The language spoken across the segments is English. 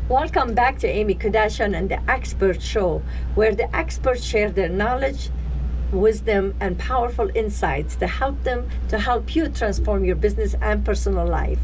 Welcome back to Amy Kardashian and the Expert Show, where the experts share their knowledge, wisdom, and powerful insights to help you transform your business and personal life.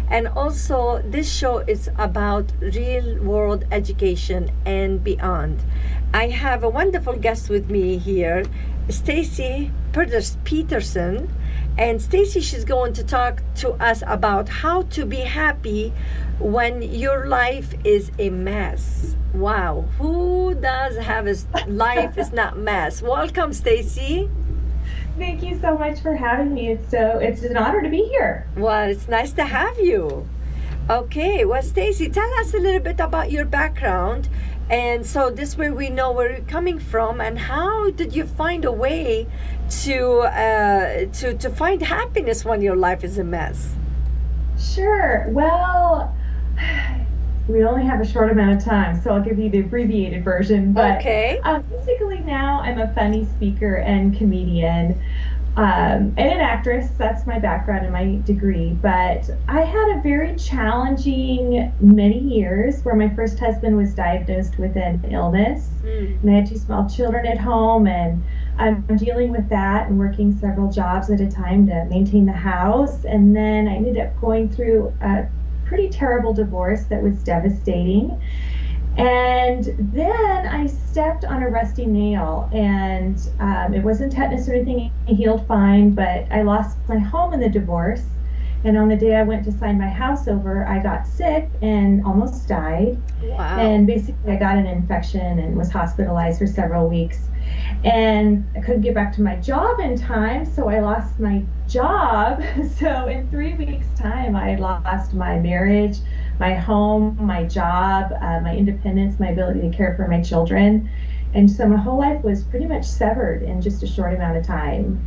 And also, this show is about real world education and beyond. I have a wonderful guest with me here, Stacy Peterson. And Stacy, she's going to talk to us about how to be happy when your life is a mess. Wow, who does have a life is not mess? Welcome, Stacy. Thank you so much for having me. It's an honor to be here. Well, it's nice to have you. Okay, well, Stacy, tell us a little bit about your background, and so this way we know where you're coming from, and how did you find a way to find happiness when your life is a mess? Sure. Well, we only have a short amount of time, so I'll give you the abbreviated version. But Okay. basically, now I'm a funny speaker and comedian. And an actress. That's my background and my degree. But I had a very challenging many years where my first husband was diagnosed with an illness. And I had two small children at home, and I'm dealing with that and working several jobs at a time to maintain the house. And then I ended up going through a pretty terrible divorce that was devastating. And then I stepped on a rusty nail, and it wasn't tetanus or anything, it healed fine, but I lost my home in the divorce. And on the day I went to sign my house over, I got sick and almost died. Wow. And basically, I got an infection and was hospitalized for several weeks. And I couldn't get back to my job in time, so I lost my job. So in 3 weeks' time, I lost my marriage, my home, my job, my independence, my ability to care for my children. And so my whole life was pretty much severed in just a short amount of time.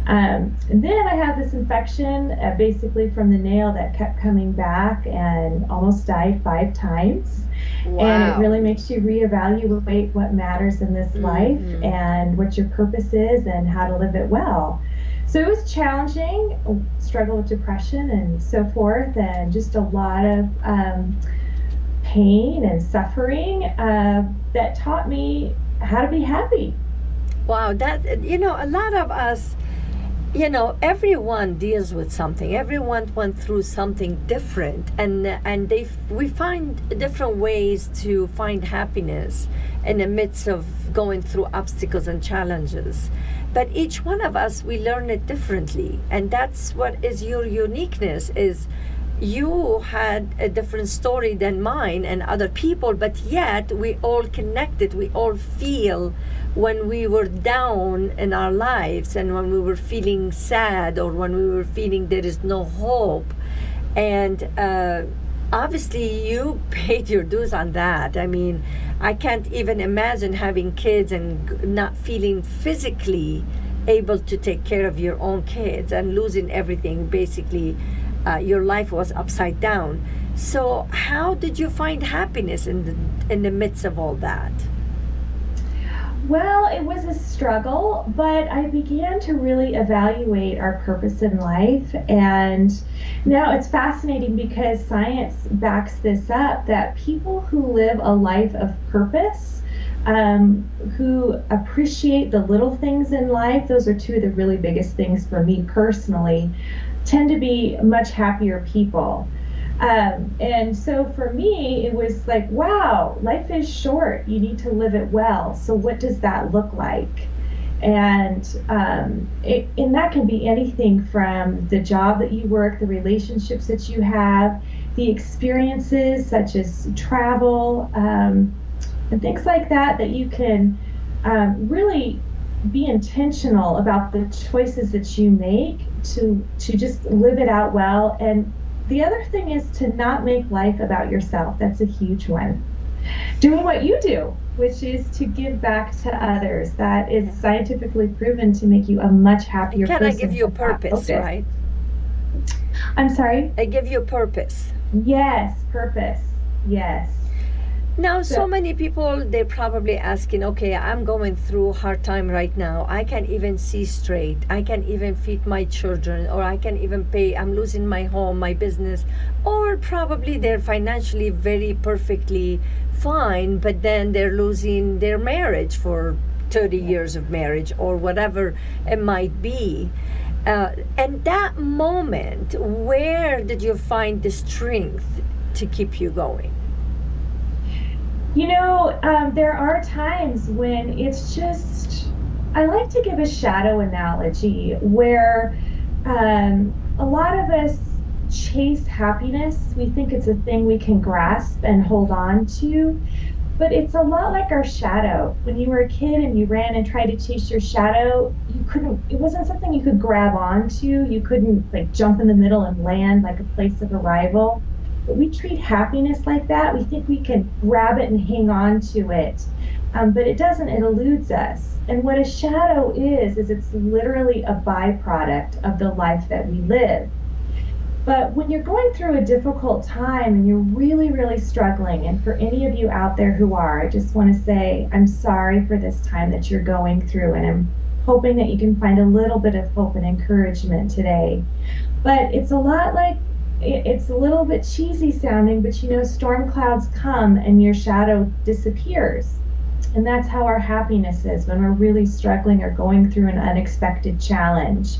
And then I had this infection basically from the nail that kept coming back, and almost died 5 times. Wow. And it really makes you reevaluate what matters in this life and what your purpose is and how to live it well. So it was challenging, struggle with depression and so forth, and just a lot of pain and suffering that taught me how to be happy. Wow, that, a lot of us, everyone deals with something. Everyone went through something different, and we find different ways to find happiness in the midst of going through obstacles and challenges. But each one of us, we learn it differently, and that's what is your uniqueness. Is you had a different story than mine and other people, but yet we all connected. We all feel when we were down in our lives, and when we were feeling sad, or when we were feeling there is no hope. And obviously you paid your dues on that. I mean, I can't even imagine having kids and not feeling physically able to take care of your own kids and losing everything. Basically, your life was upside down. So how did you find happiness in the midst of all that? Well, it was a struggle, but I began to really evaluate our purpose in life. And now it's fascinating because science backs this up, that people who live a life of purpose, who appreciate the little things in life, those are two of the really biggest things for me personally, tend to be much happier people. And so for me, it was like, wow, life is short. You need to live it well. So what does that look like? And that can be anything from the job that you work, the relationships that you have, the experiences such as travel, and things like that, that you can really be intentional about the choices that you make to just live it out well. And the other thing is to not make life about yourself. That's a huge one. Doing what you do, which is to give back to others. That is scientifically proven to make you a much happier person. Can I give you a purpose, right? I'm sorry? I give you a purpose. Yes, purpose. Yes. Now, so So, many people, they're probably asking, okay, I'm going through a hard time right now. I can't even see straight. I can't even feed my children, or I can't even pay. I'm losing my home, my business. Or probably they're financially very perfectly fine, but then they're losing their marriage for 30 years of marriage or whatever it might be. And that moment, where did you find the strength to keep you going? there are times when it's just, I like to give a shadow analogy where a lot of us chase happiness. We think it's a thing we can grasp and hold on to, but it's a lot like our shadow. When you were a kid and you ran and tried to chase your shadow, it wasn't something you could grab onto. You couldn't like jump in the middle and land like a place of arrival. But we treat happiness like that. We think we can grab it and hang on to it. But it doesn't, it eludes us. And what a shadow is it's literally a byproduct of the life that we live. But when you're going through a difficult time and you're really, really struggling, and for any of you out there who are, I just want to say I'm sorry for this time that you're going through, and I'm hoping that you can find a little bit of hope and encouragement today. But it's a lot like, it's a little bit cheesy sounding, but storm clouds come and your shadow disappears. And that's how our happiness is when we're really struggling or going through an unexpected challenge.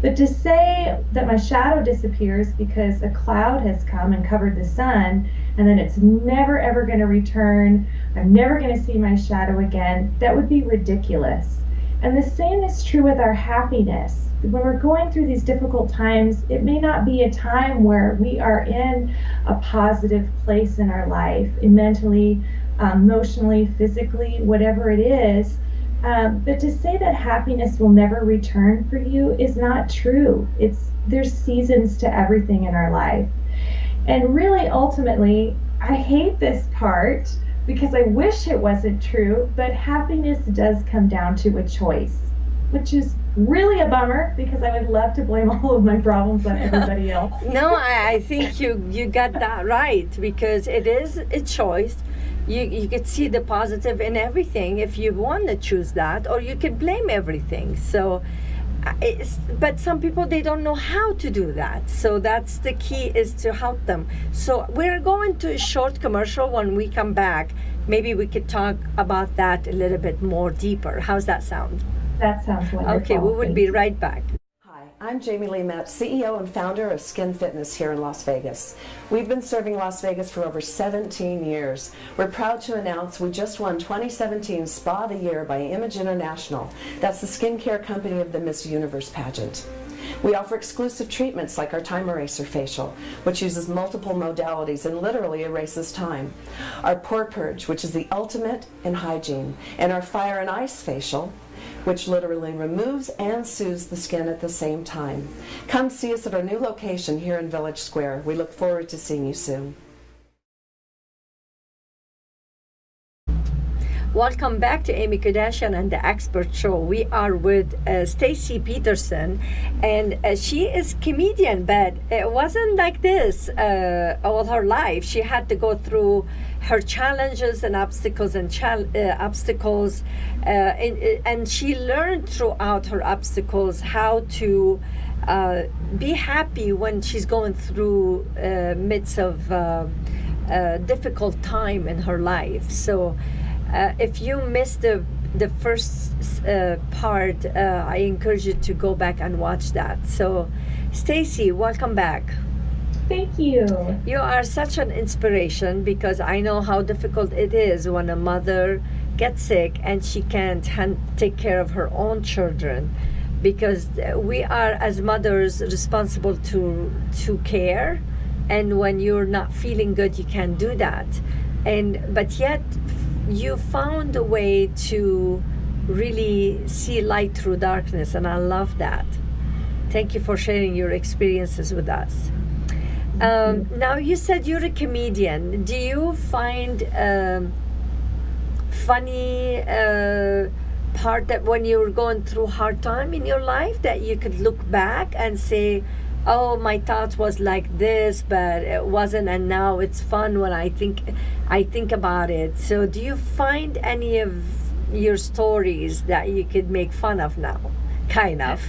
But to say that my shadow disappears because a cloud has come and covered the sun, and then it's never ever going to return, I'm never going to see my shadow again, that would be ridiculous. And the same is true with our happiness. When we're going through these difficult times, it may not be a time where we are in a positive place in our life, mentally, emotionally, physically, whatever it is. But to say that happiness will never return for you is not true. There's seasons to everything in our life. And really, ultimately, I hate this part because I wish it wasn't true, but happiness does come down to a choice, which is really a bummer because I would love to blame all of my problems on everybody else. No, I think you got that right, because it is a choice. You could see the positive in everything if you want to choose that, or you could blame everything. So, but some people, they don't know how to do that. So that's the key, is to help them. So we're going to a short commercial. When we come back, maybe we could talk about that a little bit more deeper. How's that sound? That sounds wonderful. Okay, we will be right back. Hi, I'm Jamie Lee Metz, CEO and founder of Skin Fitness here in Las Vegas. We've been serving Las Vegas for over 17 years. We're proud to announce we just won 2017 Spa of the Year by Image International. That's the skincare company of the Miss Universe pageant. We offer exclusive treatments like our Time Eraser facial, which uses multiple modalities and literally erases time. Our Pore Purge, which is the ultimate in hygiene, and our Fire and Ice facial, which literally removes and soothes the skin at the same time. Come see us at our new location here in Village Square. We look forward to seeing you soon. Welcome back to Amy Kardashian and the Expert Show. We are with Stacy Peterson, and she is comedian, but it wasn't like this all her life. She had to go through her challenges and obstacles and and she learned throughout her obstacles how to be happy when she's going through midst of difficult time in her life. So if you missed the first part, I encourage you to go back and watch that. So, Stacy, welcome back. Thank you. You are such an inspiration, because I know how difficult it is when a mother gets sick and she can't take care of her own children, because we are, as mothers, responsible to care, and when you're not feeling good, you can't do that. But yet you found a way to really see light through darkness, and I love that. Thank you for sharing your experiences with us. Now, you said you're a comedian. Do you find funny part that when you're going through hard time in your life, that you could look back and say, oh, my thoughts was like this, but it wasn't, and now it's fun when I think about it. So do you find any of your stories that you could make fun of now? Kind of.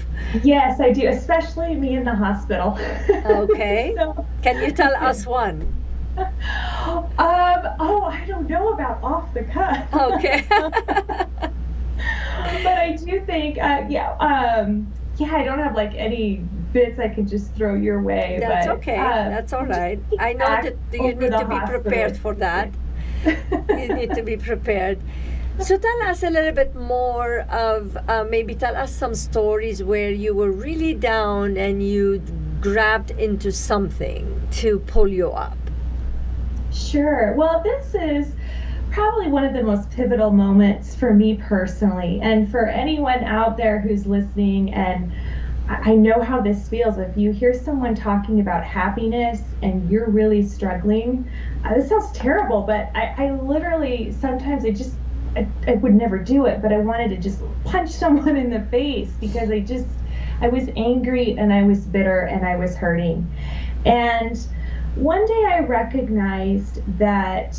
Yes, I do, especially me in the hospital. Okay. So, Can you tell us one? oh, I don't know about off the cuff. Okay. But I do think, yeah, I don't have like any bits I could just throw your way. That's but, okay. That's all just right. thinking I know back that you over need the to be prepared hospital for that. experience. You need to be prepared. So tell us a little bit more of maybe tell us some stories where you were really down and you grabbed into something to pull you up. Sure. Well, this is probably one of the most pivotal moments for me personally, and for anyone out there who's listening. And I know how this feels. If you hear someone talking about happiness and you're really struggling, this sounds terrible, but I literally sometimes I would never do it, but I wanted to just punch someone in the face because I was angry and I was bitter and I was hurting. And one day I recognized that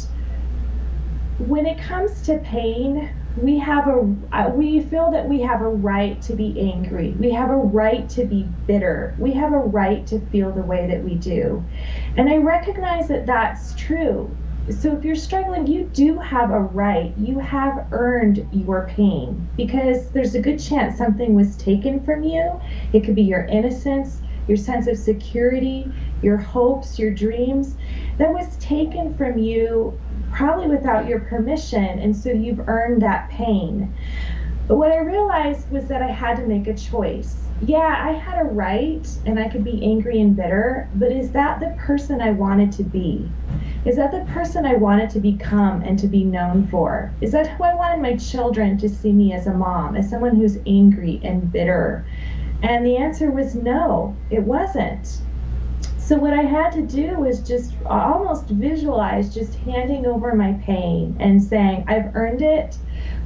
when it comes to pain, we feel that we have a right to be angry. We have a right to be bitter. We have a right to feel the way that we do. And I recognize that that's true. So if you're struggling, you do have a right. You have earned your pain because there's a good chance something was taken from you. It could be your innocence, your sense of security, your hopes, your dreams that was taken from you probably without your permission, and so you've earned that pain. But what I realized was that I had to make a choice. Yeah, I had a right and I could be angry and bitter, but is that the person I wanted to be? Is that the person I wanted to become and to be known for? Is that who I wanted my children to see me as a mom, as someone who's angry and bitter? And the answer was no, it wasn't. So what I had to do was just almost visualize just handing over my pain and saying, I've earned it,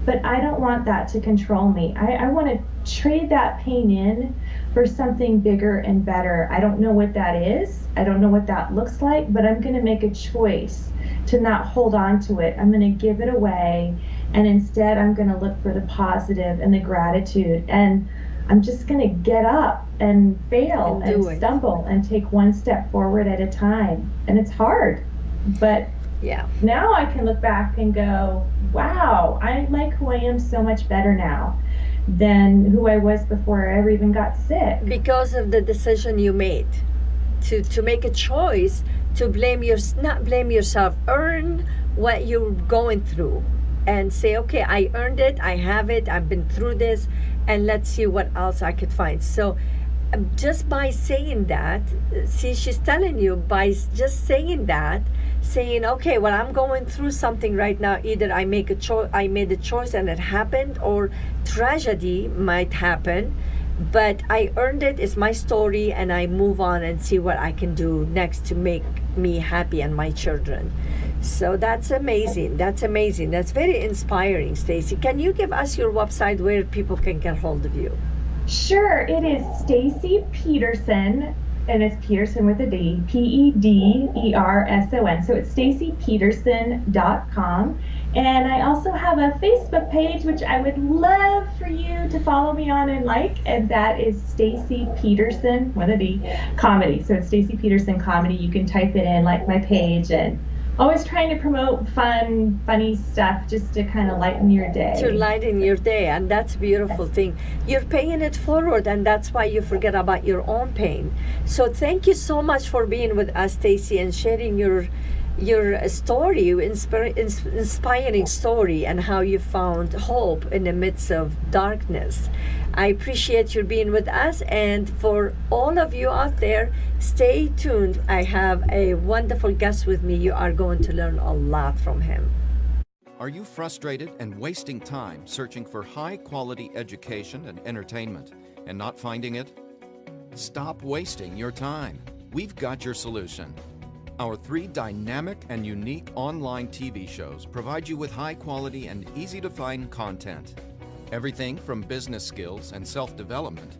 but I don't want that to control me. I want to trade that pain in for something bigger and better. I don't know what that is. I don't know what that looks like, but I'm going to make a choice to not hold on to it. I'm going to give it away, and instead I'm going to look for the positive and the gratitude, and I'm just going to get up and fail and stumble and take one step forward at a time. And it's hard, but Yeah. now I can look back and go, wow, I like who I am so much better now than who I was before I ever even got sick. Because of the decision you made to make a choice to not blame yourself, earn what you're going through and say, okay, I earned it, I have it, I've been through this, and let's see what else I could find. So just by saying that, see, she's telling you by just saying that, saying, okay, well, I'm going through something right now. Either I made a choice and it happened, or tragedy might happen, but I earned it. It's my story, and I move on and see what I can do next to make me happy and my children. So that's amazing. That's amazing. That's very inspiring, Stacy. Can you give us your website where people can get hold of you? Sure, it is Stacy Pederson, and it's Peterson with a D, Pederson. So it's stacypederson.com. And I also have a Facebook page, which I would love for you to follow me on and like, and that is Stacy Pederson with a D Comedy. So it's Stacy Pederson Comedy. You can type it in, like my page, and always trying to promote fun, funny stuff just to kind of lighten your day. To lighten your day, and that's a beautiful thing. You're paying it forward, and that's why you forget about your own pain. So thank you so much for being with us, Stacy, and sharing your story, inspiring story, and how you found hope in the midst of darkness. I appreciate you being with us, and for all of you out there, stay tuned. I have a wonderful guest with me. You are going to learn a lot from him. Are you frustrated and wasting time searching for high-quality education and entertainment and not finding it? Stop wasting your time. We've got your solution. Our 3 dynamic and unique online TV shows provide you with high-quality and easy-to-find content. Everything from business skills and self-development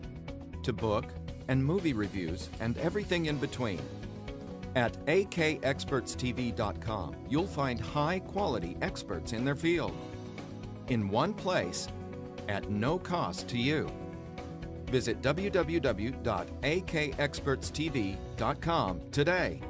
to book, and movie reviews, and everything in between. At akexpertstv.com, you'll find high-quality experts in their field. In one place, at no cost to you. Visit www.akexpertstv.com today.